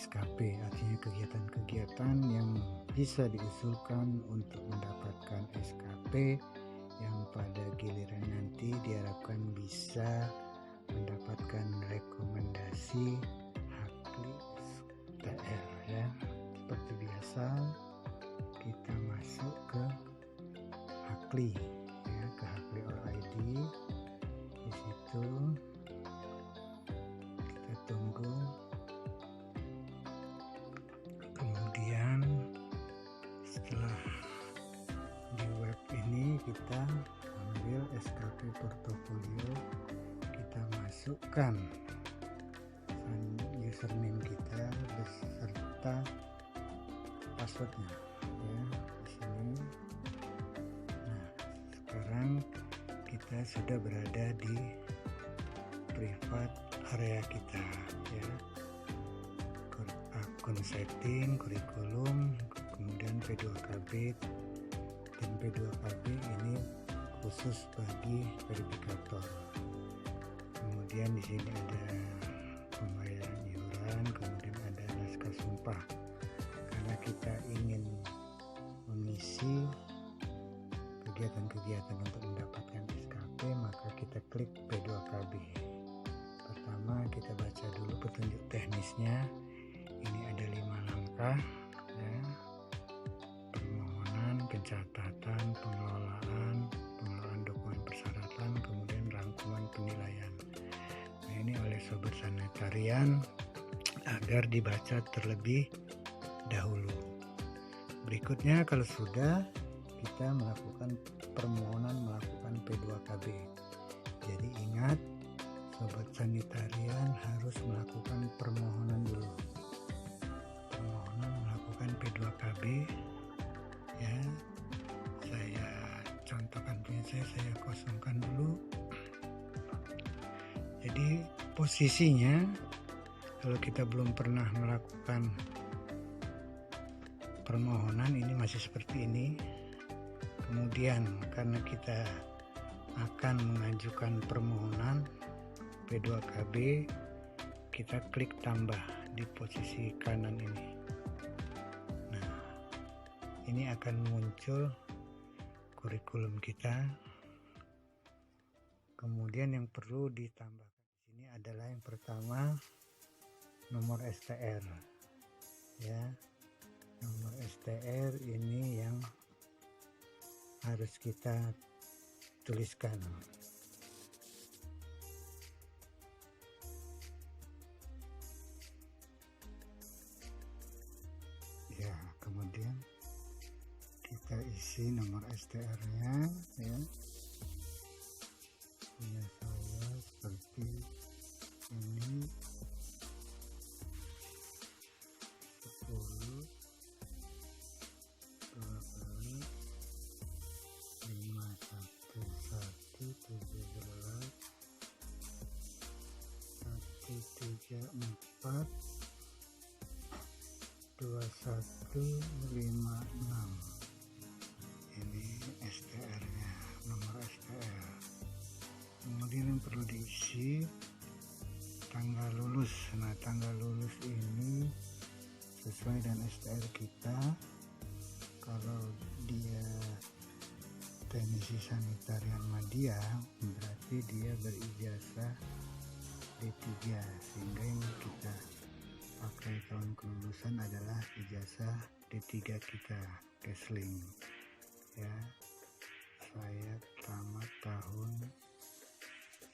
SKP, artinya kegiatan-kegiatan yang bisa diusulkan untuk mendapatkan SKP yang pada giliran nanti diharapkan bisa mendapatkan rekomendasi Hakli STR ya. Seperti biasa kita masuk ke Hakli ya, ke Hakli All ID. Di situ kita tunggu. Kemudian setelah di web ini kita ambil SKP portofolio, kita masukkan username kita beserta passwordnya ya di sini. Nah, sekarang kita sudah berada di private area kita ya. Akun setting, kurikulum, kemudian P2KB, dan P2KB ini khusus bagi verifikator. Kemudian di sini ada pembayaran iuran, kemudian ada naskah sumpah. Karena kita ingin mengisi kegiatan-kegiatan untuk mendapatkan SKP, maka kita klik P2KB. Pertama kita baca dulu petunjuk teknisnya. Ini ada 5 langkah ya. Permohonan, pencatatan, pengelolaan dokumen persyaratan, kemudian rangkuman penilaian. Nah, ini oleh Sobat Sanitarian agar dibaca terlebih dahulu. Berikutnya kalau sudah, kita melakukan permohonan melakukan P2KB. Jadi ingat, Sobat Sanitarian harus melakukan permohonan dulu. P2KB ya. Saya contohkan punya saya kosongkan dulu. Jadi posisinya kalau kita belum pernah melakukan permohonan ini masih seperti ini. Kemudian karena kita akan mengajukan permohonan P2KB, kita klik tambah di posisi kanan ini. Ini akan muncul kurikulum kita. Kemudian yang perlu ditambahkan di sini adalah yang pertama nomor STR. Ya. Nomor STR ini yang harus kita tuliskan. Ya, kemudian kita isi nomor STR-nya ya. Punya saya seperti ini 10 12 51 17 134 2156. Ini STR-nya, nomor STR. Kemudian yang perlu diisi tanggal lulus. Nah, tanggal lulus ini sesuai dengan STR kita. Kalau dia teknisi sanitarian media, berarti dia berijazah D3, sehingga yang kita pakai tahun kelulusan adalah ijazah D3 kita, Kesling. Ya, saya tamat tahun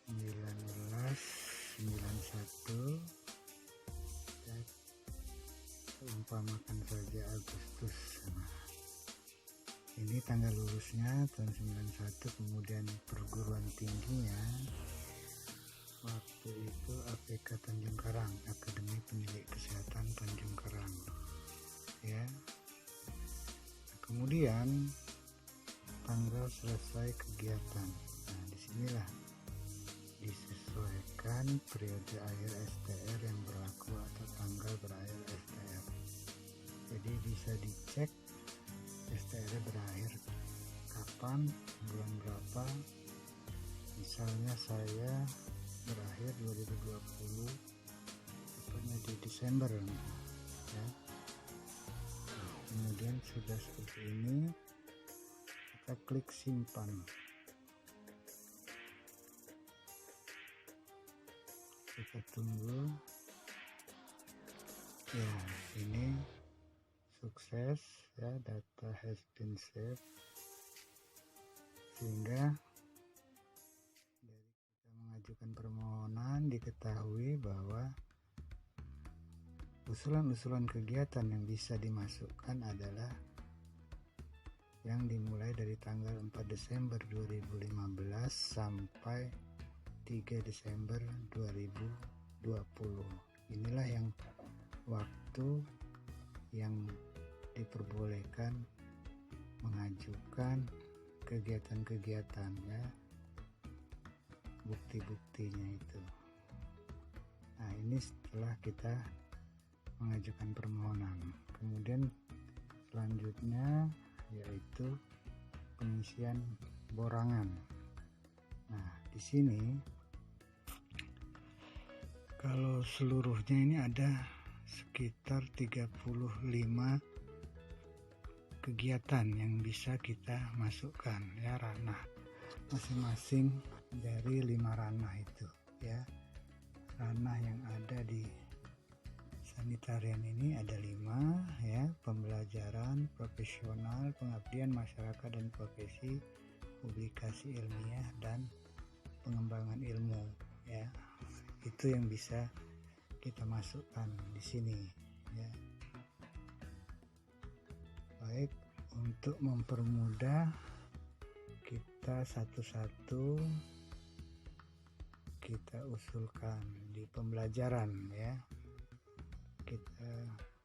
1991 dan umpamakan saja Agustus. Nah, ini tanggal lulusnya tahun 91, kemudian perguruan tingginya waktu itu APK Tanjung Karang, Akademi Pendidik Kesehatan Tanjung Karang ya. Kemudian tanggal selesai kegiatan. Nah, disinilah disesuaikan periode akhir STR yang berlaku atau tanggal berakhir STR. Jadi bisa dicek STR berakhir kapan, bulan berapa. Misalnya saya berakhir 2020, tepatnya di Desember. ya. Kemudian sudah seperti ini, kita klik simpan. Kita tunggu. Ya, ini sukses ya, data has been saved. Sehingga dari kita mengajukan permohonan diketahui bahwa usulan-usulan kegiatan yang bisa dimasukkan adalah yang dimulai dari tanggal 4 Desember 2015 sampai 3 Desember 2020. Inilah yang waktu yang diperbolehkan mengajukan kegiatan-kegiatan ya, bukti-buktinya itu. Nah, ini setelah kita mengajukan permohonan. Kemudian selanjutnya yaitu pengisian borangan. Nah, di sini kalau seluruhnya ini ada sekitar 35 kegiatan yang bisa kita masukkan ya, ranah masing-masing dari 5 ranah itu ya. Ranah yang ada di sanitarian ini ada 5 ya: pembelajaran, profesional, pengabdian masyarakat dan profesi, publikasi ilmiah, dan pengembangan ilmu ya. Itu yang bisa kita masukkan di sini ya. Baik, untuk mempermudah kita satu-satu kita usulkan di pembelajaran ya. Kita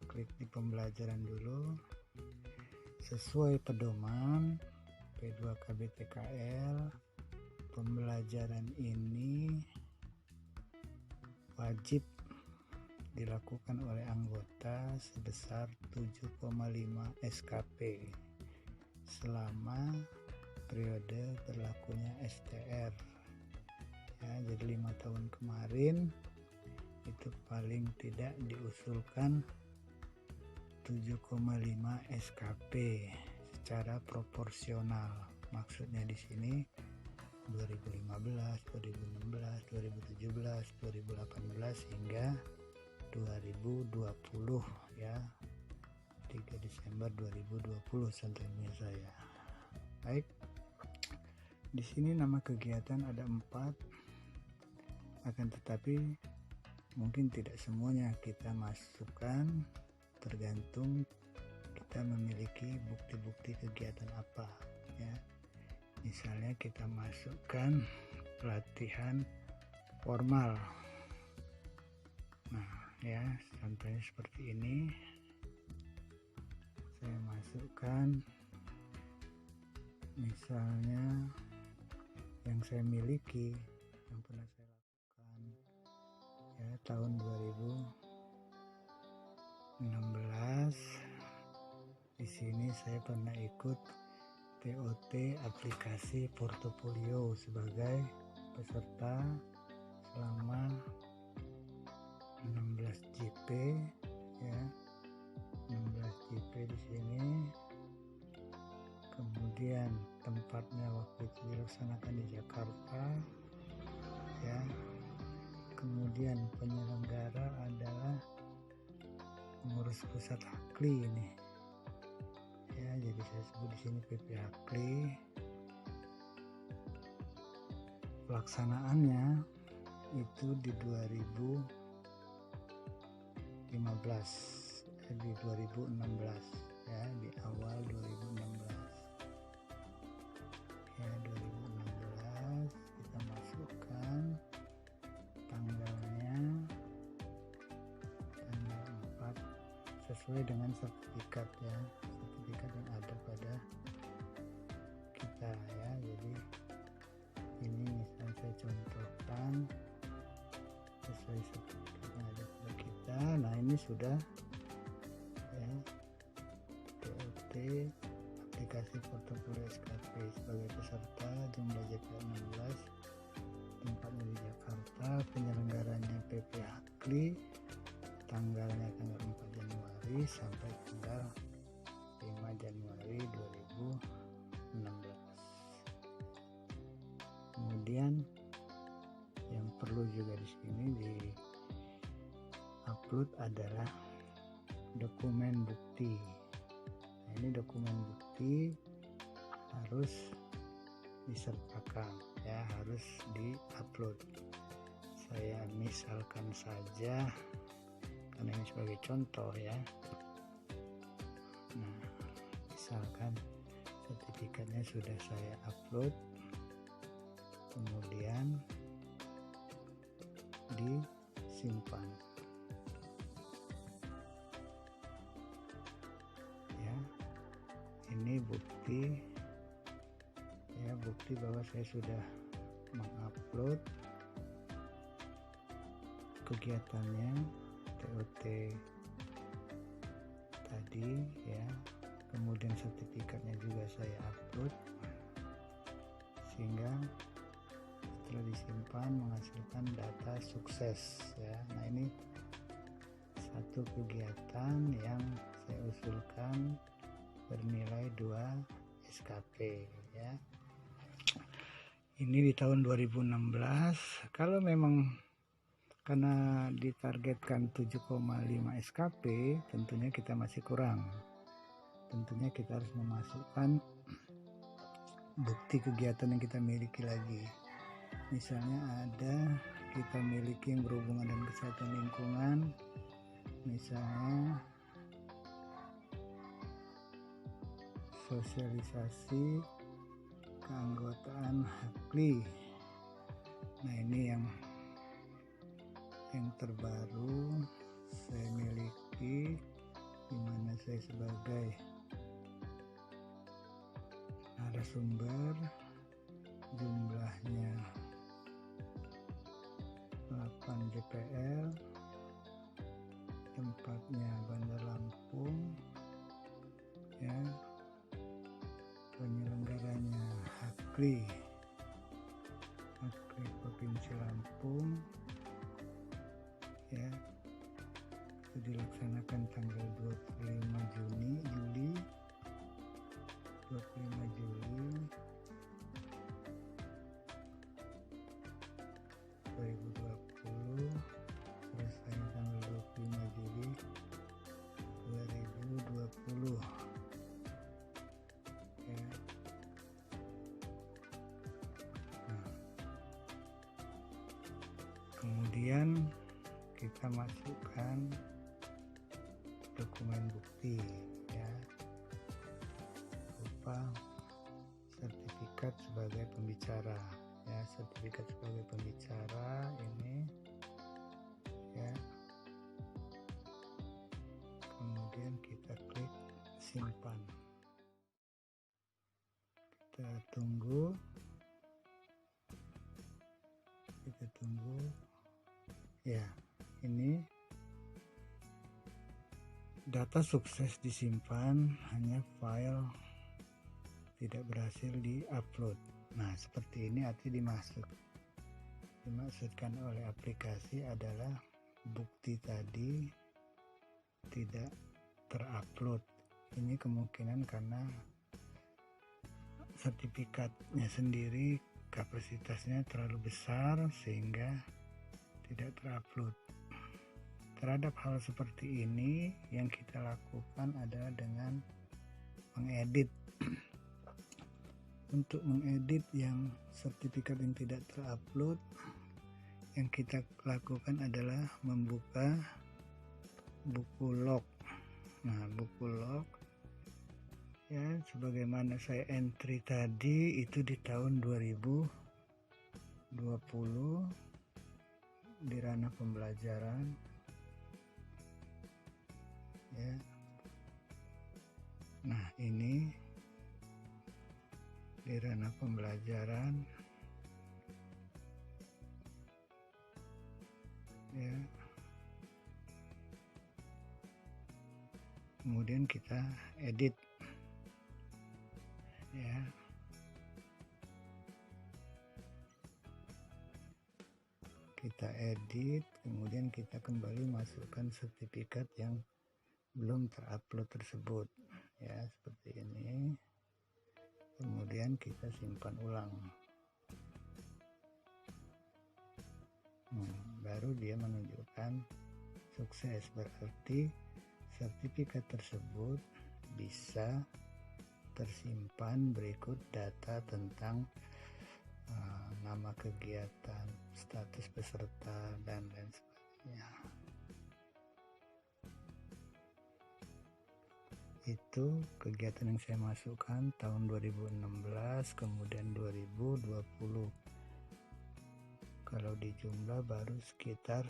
klik di pembelajaran dulu sesuai pedoman P2KB-TKL. Pembelajaran ini wajib dilakukan oleh anggota sebesar 7,5 SKP selama periode berlakunya STR ya. Jadi 5 tahun kemarin itu paling tidak diusulkan 7,5 SKP secara proporsional. Maksudnya di sini 2015, 2016, 2017, 2018 hingga 2020 ya. 3 Desember 2020 contohnya saya. Baik. Di sini nama kegiatan ada 4. Akan tetapi mungkin tidak semuanya kita masukkan, tergantung kita memiliki bukti-bukti kegiatan apa ya. Misalnya kita masukkan pelatihan formal. Nah ya, contohnya seperti ini. Saya masukkan misalnya yang saya miliki, yang pernah saya lakukan ya, tahun 2016. Di sini saya pernah ikut TOT aplikasi portofolio sebagai peserta selama 16 JP ya. 16 JP di sini. Kemudian tempatnya waktu itu dilaksanakan di Jakarta ya. Kemudian penyelenggara adalah pengurus pusat Hakli ini ya, jadi saya sebut di sini PP Hakli. Pelaksanaannya itu di 2016 ya, di awal 2016 ya. 2016 kita masukkan tanggalnya tanggal 4 sesuai dengan sertifikat ya, sertifikat yang ada pada kita ya. Jadi ini misalnya saya contohkan sesuai sertifikat yang ada pada kita. Nah ini sudah ya, TOT aplikasi portofolio SKP sebagai peserta, jumlah JP 16, tempatnya di Jakarta, penyelenggaranya PP Hakli, tanggalnya tanggal 4 Januari. Januari sampai tanggal 5 Januari 2016. Kemudian yang perlu juga di sini di upload adalah dokumen bukti. Nah, ini dokumen bukti harus disertakan ya, harus di-upload. Saya misalkan saja karena ini sebagai contoh ya. Nah, misalkan sertifikatnya sudah saya upload, kemudian disimpan ya. Ini bukti ya, bukti bahwa saya sudah mengupload kegiatannya TOT tadi ya. Kemudian sertifikatnya juga saya upload, sehingga setelah disimpan menghasilkan data sukses ya. Nah, ini satu kegiatan yang saya usulkan bernilai 2 SKP ya. Ini di tahun 2016. Kalau memang karena ditargetkan 7,5 SKP, tentunya kita masih kurang. Tentunya kita harus memasukkan bukti kegiatan yang kita miliki lagi. Misalnya ada kita miliki yang berhubungan dengan kesehatan lingkungan, misalnya sosialisasi keanggotaan HAKLI. Nah, ini yang terbaru saya miliki, di mana saya sebagai narasumber, jumlahnya 8 DPL, tempatnya Bandar Lampung ya, penyelenggaranya HAKLI Provinsi Lampung ya. Itu dilaksanakan tanggal 25 Juli 2020, selesai tanggal 25 Juli 2020 ya. Nah, kemudian kita masukkan dokumen bukti ya, berupa sertifikat sebagai pembicara ya. Sertifikat sebagai pembicara ini ya. Kemudian kita klik simpan, kita tunggu ya. Ini data sukses disimpan, hanya file tidak berhasil di-upload. Nah, seperti ini artinya dimaksudkan oleh aplikasi adalah bukti tadi tidak terupload. Ini kemungkinan karena sertifikatnya sendiri kapasitasnya terlalu besar sehingga tidak terupload. Terhadap hal seperti ini yang kita lakukan adalah dengan mengedit. Untuk mengedit yang sertifikat yang tidak terupload, yang kita lakukan adalah membuka buku log. Nah, buku log ya, sebagaimana saya entry tadi itu di tahun 2020 di ranah pembelajaran ya. Nah, ini di ranah pembelajaran ya. Kemudian kita edit ya. Kita edit, kemudian kita kembali masukkan sertifikat yang belum terupload tersebut, ya seperti ini. Kemudian kita simpan ulang. Baru dia menunjukkan sukses, berarti sertifikat tersebut bisa tersimpan berikut data tentang nama kegiatan, status peserta, dan lain sebagainya. Itu kegiatan yang saya masukkan tahun 2016, kemudian 2020. Kalau dijumlah baru sekitar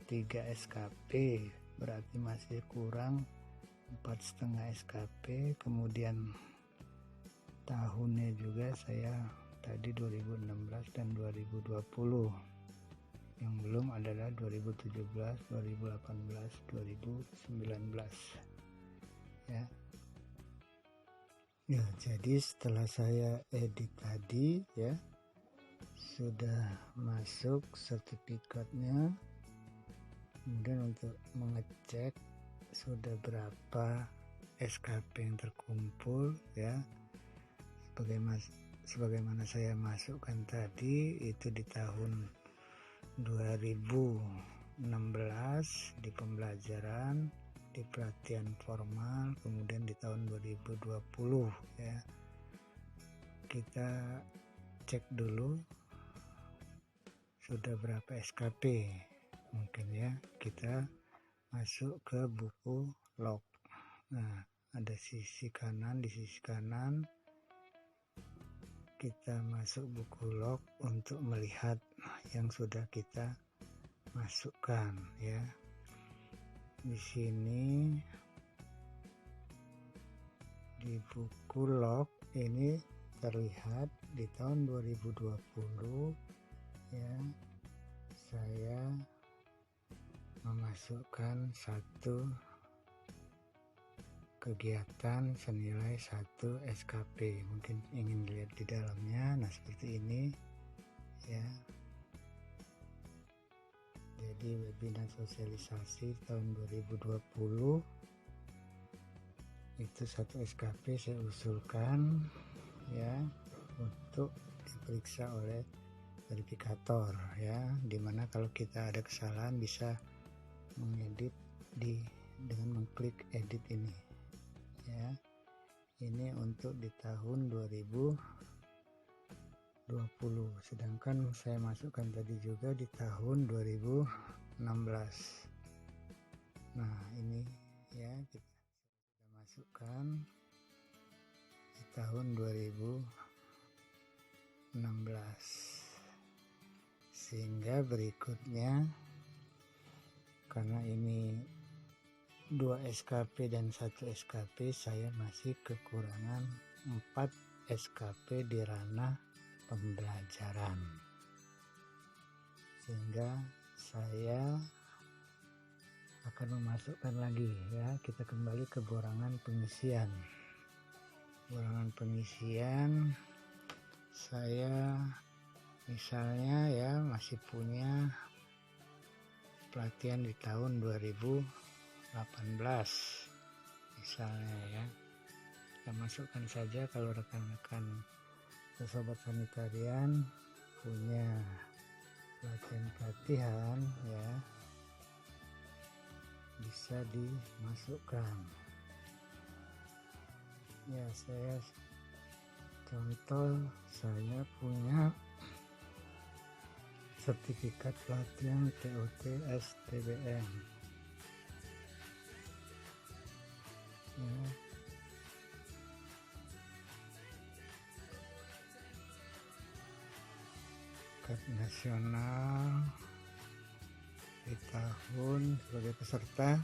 3 SKP, berarti masih kurang 4,5 SKP. Kemudian tahunnya juga saya tadi 2016 dan 2020. Yang belum adalah 2017, 2018, 2019. Ya, jadi setelah saya edit tadi, ya, sudah masuk sertifikatnya. Kemudian untuk mengecek sudah berapa SKP yang terkumpul, ya, sebagaimana saya masukkan tadi, itu di tahun 2016 di pembelajaran, di pelatihan formal, kemudian di tahun 2020, ya. Kita cek dulu sudah berapa SKP. Mungkin ya, kita masuk ke buku log. Nah, ada sisi kanan, di sisi kanan kita masuk buku log untuk melihat yang sudah kita masukkan, ya. Di sini di buku log ini terlihat di tahun 2020, ya, saya memasukkan satu kegiatan senilai 1 SKP. Mungkin ingin dilihat di dalamnya. Nah, seperti ini, ya. Jadi webinar sosialisasi tahun 2020 itu 1 SKP saya usulkan, ya, untuk diperiksa oleh verifikator, ya, dimana kalau kita ada kesalahan bisa mengedit dengan mengklik edit ini, ya. Ini untuk di tahun 2020, sedangkan saya masukkan tadi juga di tahun 2016. Nah, ini, ya, kita masukkan di tahun 2016, sehingga berikutnya, karena ini 2 SKP dan 1 SKP, saya masih kekurangan 4 SKP di ranah pembelajaran, sehingga saya akan memasukkan lagi, ya. Kita kembali ke borangan pengisian. Saya misalnya, ya, masih punya pelatihan di tahun 2018 misalnya, ya. Kita masukkan saja kalau rekan-rekan atau sobat sanitarian punya pelatihan, ya, bisa dimasukkan. Ya, saya contoh, saya punya sertifikat pelatihan TOT STBM, ya. Sertifikat nasional di tahun sebagai peserta,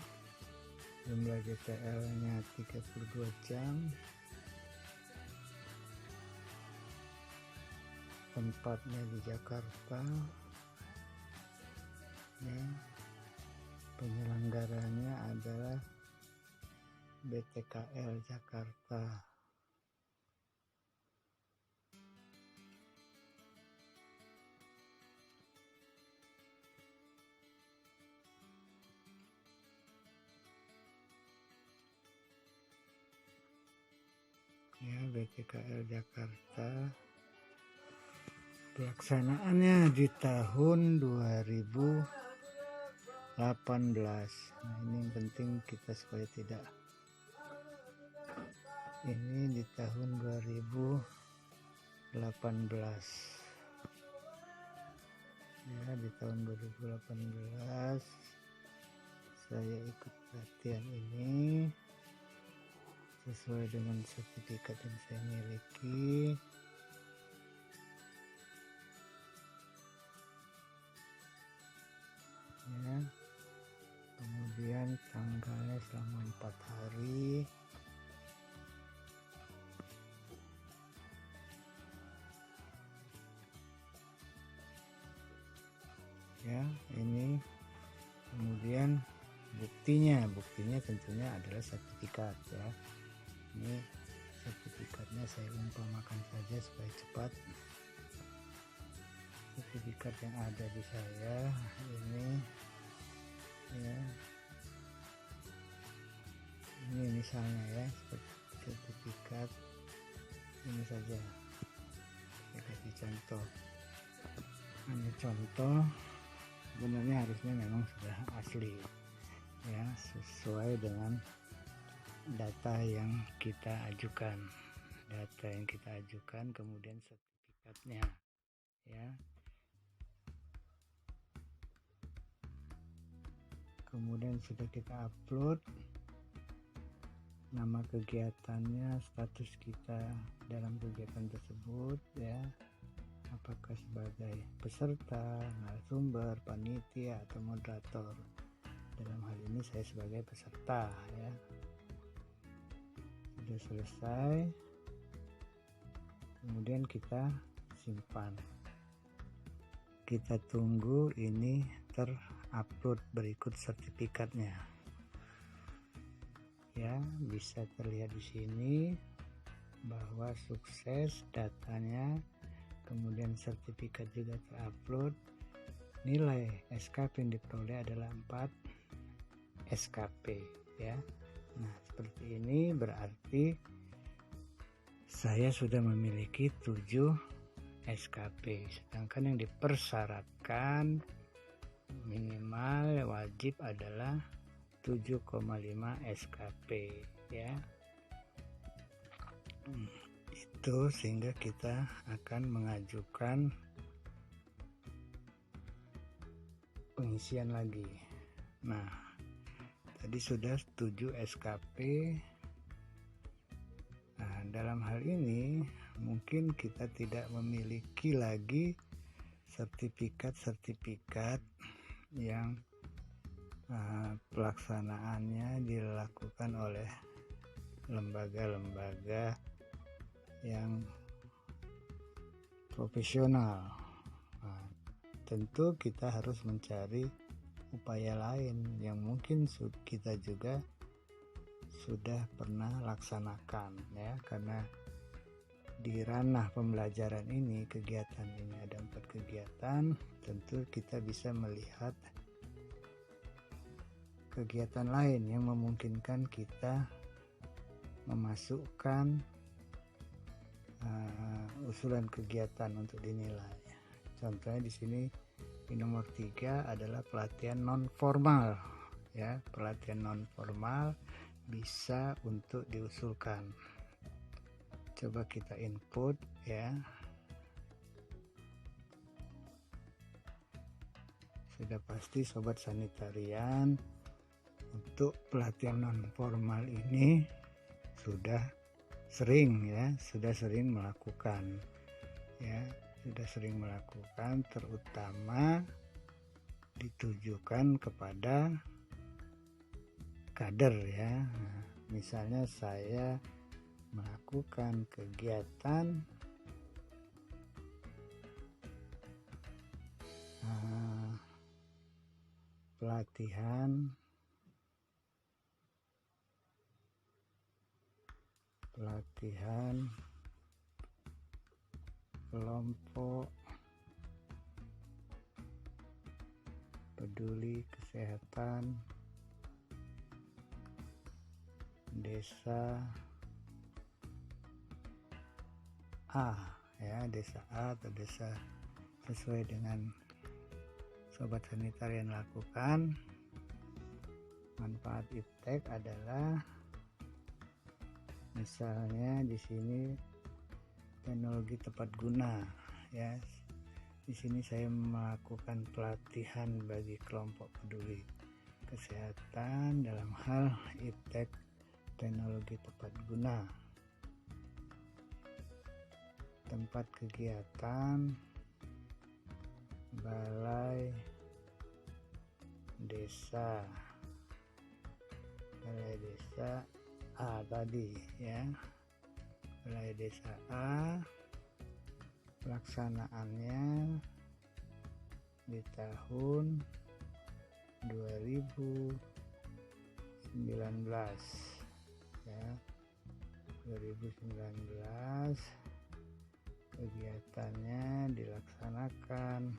jumlah GTL-nya 32 jam, tempatnya di Jakarta, ya. Penyelenggaranya adalah BTKL Jakarta. ya, BKKL Jakarta. Pelaksanaannya di tahun 2018. Nah, ini yang penting kita supaya tidak ini di tahun 2018 ya. Di tahun 2018 saya ikut pelatihan ini sesuai dengan sertifikat yang saya miliki. Ya, kemudian tanggalnya selama 4 hari. Ya, ini kemudian buktinya tentunya adalah sertifikat ya. Ini sertifikatnya saya umpamakan saja supaya cepat. Sertifikat yang ada di saya ini ya, ini misalnya ya, sertifikat ini saja saya kasih contoh. Ini contoh, sebenarnya harusnya memang sudah asli ya, sesuai dengan data yang kita ajukan, kemudian sertifikatnya ya. Kemudian sudah kita upload nama kegiatannya, status kita dalam kegiatan tersebut ya, apakah sebagai peserta, narasumber, panitia, atau moderator. Dalam hal ini saya sebagai peserta ya. Sudah selesai, kemudian kita simpan, kita tunggu ini terupload berikut sertifikatnya ya. Bisa terlihat di sini bahwa sukses datanya, kemudian sertifikat juga terupload. Nilai SKP yang diperoleh adalah 4 SKP ya. Nah, seperti ini berarti saya sudah memiliki 7 SKP, sedangkan yang dipersyaratkan minimal wajib adalah 7,5 SKP ya. Itu sehingga kita akan mengajukan pengisian lagi. Nah, tadi sudah 7 SKP. Nah, dalam hal ini mungkin kita tidak memiliki lagi sertifikat yang pelaksanaannya dilakukan oleh lembaga-lembaga yang profesional. Nah, tentu kita harus mencari upaya lain yang mungkin kita juga sudah pernah laksanakan ya, karena di ranah pembelajaran ini, kegiatan ini ada 4 kegiatan. Tentu kita bisa melihat kegiatan lain yang memungkinkan kita memasukkan usulan kegiatan untuk dinilai. Contohnya di sini di nomor 3 adalah pelatihan non formal ya. Pelatihan non formal bisa untuk diusulkan. Coba kita input ya. Sudah pasti sobat sanitarian, untuk pelatihan non formal ini sudah sering melakukan ya, terutama ditujukan kepada kader ya. Nah, misalnya saya melakukan kegiatan pelatihan kelompok peduli kesehatan desa A, ya, desa A atau desa sesuai dengan sobat sanitarian lakukan. Manfaat iptek adalah misalnya di sini teknologi tepat guna, ya. Di sini saya melakukan pelatihan bagi kelompok peduli kesehatan dalam hal iptek teknologi tepat guna. Tempat kegiatan balai desa A tadi, ya, balai desa A. Pelaksanaannya di tahun 2019, ya, 2019 kegiatannya dilaksanakan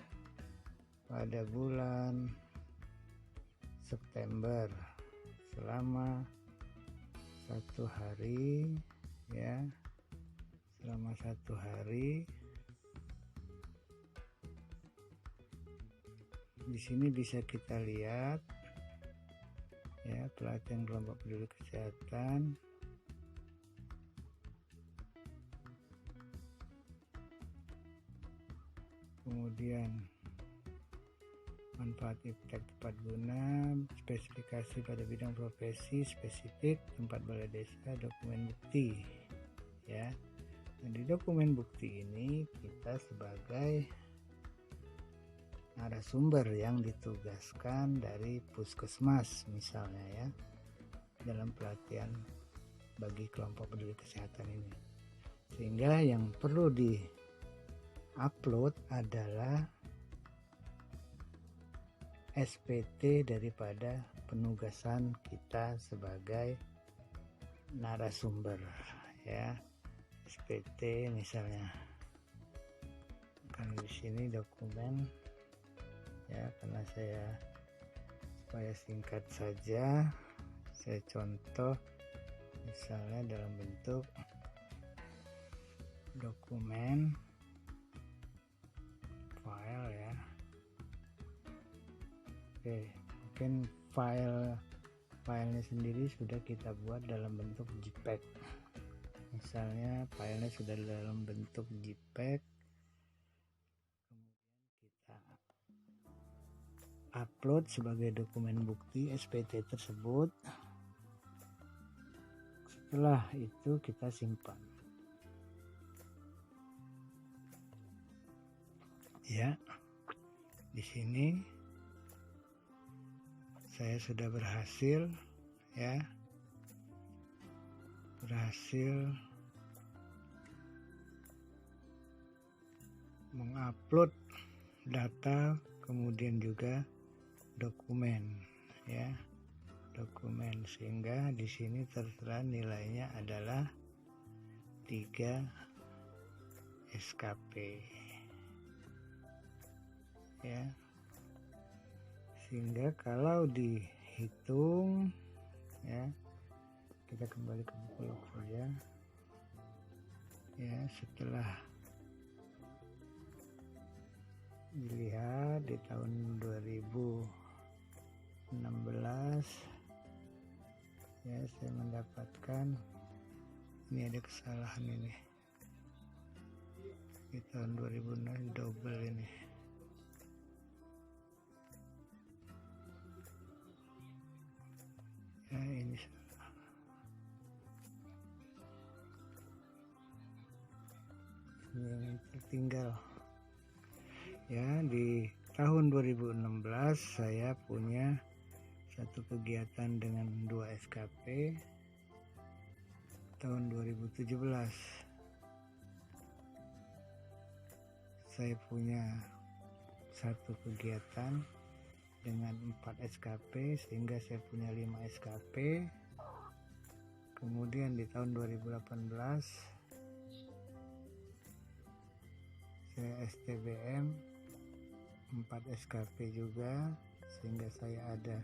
pada bulan September selama 1 hari, ya, selama 1 hari. Di sini bisa kita lihat, ya, pelatihan kelompok peduli kesehatan. Kemudian manfaat iptek tepat guna, spesifikasi pada bidang profesi spesifik, tempat balai desa, dokumen bukti, ya. Nah, di dokumen bukti ini kita sebagai narasumber yang ditugaskan dari puskesmas misalnya, ya, dalam pelatihan bagi kelompok peduli kesehatan ini, sehingga yang perlu di upload adalah SPT daripada penugasan kita sebagai narasumber, ya. SPT misalnya kan di sini dokumen, ya, karena saya supaya singkat saja saya contoh misalnya dalam bentuk dokumen file, ya. Oke, mungkin filenya sendiri sudah kita buat dalam bentuk JPEG. Misalnya filenya sudah dalam bentuk JPEG, upload sebagai dokumen bukti SPT tersebut. Setelah itu kita simpan, ya. Di sini saya sudah berhasil, ya, mengupload data, kemudian juga dokumen, ya, dokumen, sehingga di sini tertera nilainya adalah 3 SKP, ya. Sehingga kalau dihitung, ya, kita kembali ke buku log saja, ya. Setelah dilihat di tahun 2016, ya, saya mendapatkan ini ada kesalahan ini di tahun 2016, double ini. Ya, ini yang tertinggal, ya. Di tahun 2016 saya punya satu kegiatan dengan 2 SKP. Tahun 2017 saya punya satu kegiatan dengan 4 SKP, sehingga saya punya 5 SKP. Kemudian di tahun 2018 saya STBM 4 SKP juga, sehingga saya ada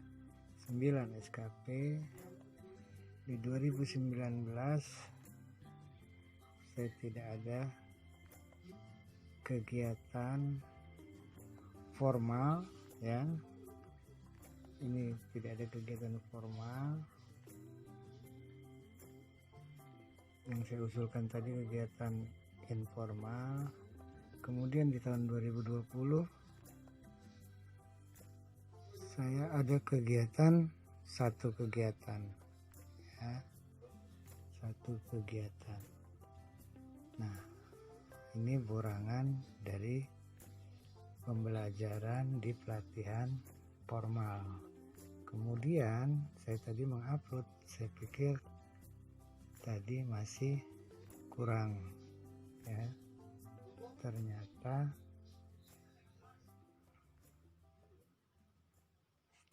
9 SKP. Di 2019 saya tidak ada kegiatan formal ya. Ini tidak ada kegiatan formal. Yang saya usulkan tadi kegiatan informal. Kemudian di tahun 2020 saya ada satu kegiatan ya, satu kegiatan. Nah, ini borangan dari pembelajaran di pelatihan formal. Kemudian saya tadi mengupload, saya pikir tadi masih kurang ya, ternyata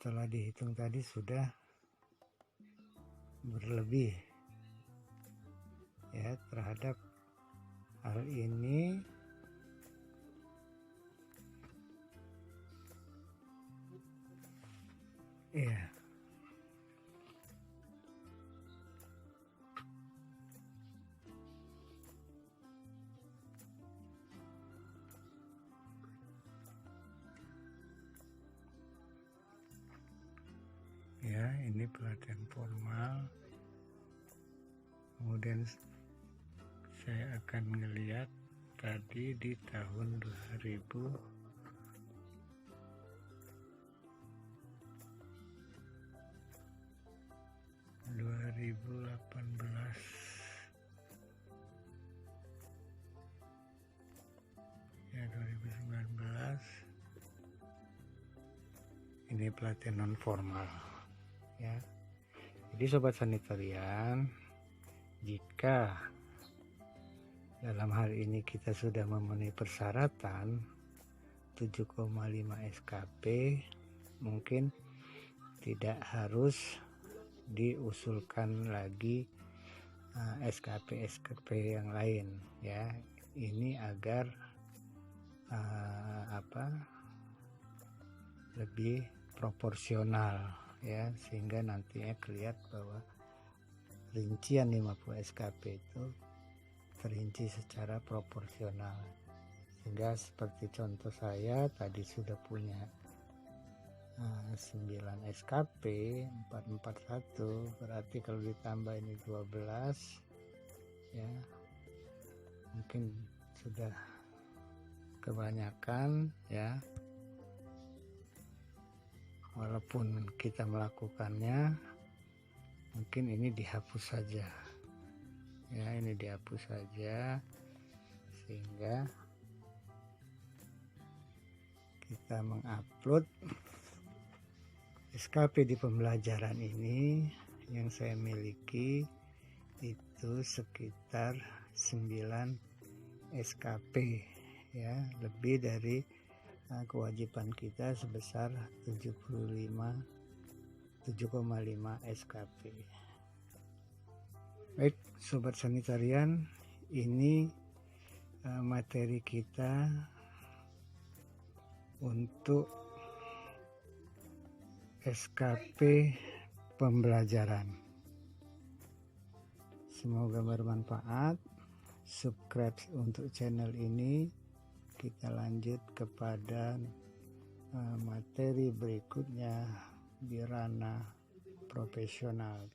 setelah dihitung tadi sudah berlebih ya terhadap hal ini. Ya, ya ini pelatihan formal. Kemudian saya akan melihat tadi di tahun 2018 ya, 2019 ini pelatihan non formal ya. Jadi sobat sanitarian, jika dalam hal ini kita sudah memenuhi persyaratan 7,5 SKP, mungkin tidak harus diusulkan lagi SKP yang lain ya. Ini agar lebih proporsional ya, sehingga nantinya kelihatan bahwa rincian 50 SKP itu terinci secara proporsional. Sehingga seperti contoh saya tadi sudah punya 9 SKP 441, berarti kalau ditambah ini 12 ya, mungkin sudah kebanyakan ya. Walaupun kita melakukannya, mungkin ini dihapus saja ya, ini dihapus saja sehingga kita mengupload SKP di pembelajaran ini yang saya miliki itu sekitar 9 SKP ya, lebih dari kewajiban kita sebesar 7,5 SKP. Baik sobat sanitarian, ini materi kita untuk SKP pembelajaran. Semoga bermanfaat. Subscribe untuk channel ini. Kita lanjut kepada materi berikutnya di ranah profesional.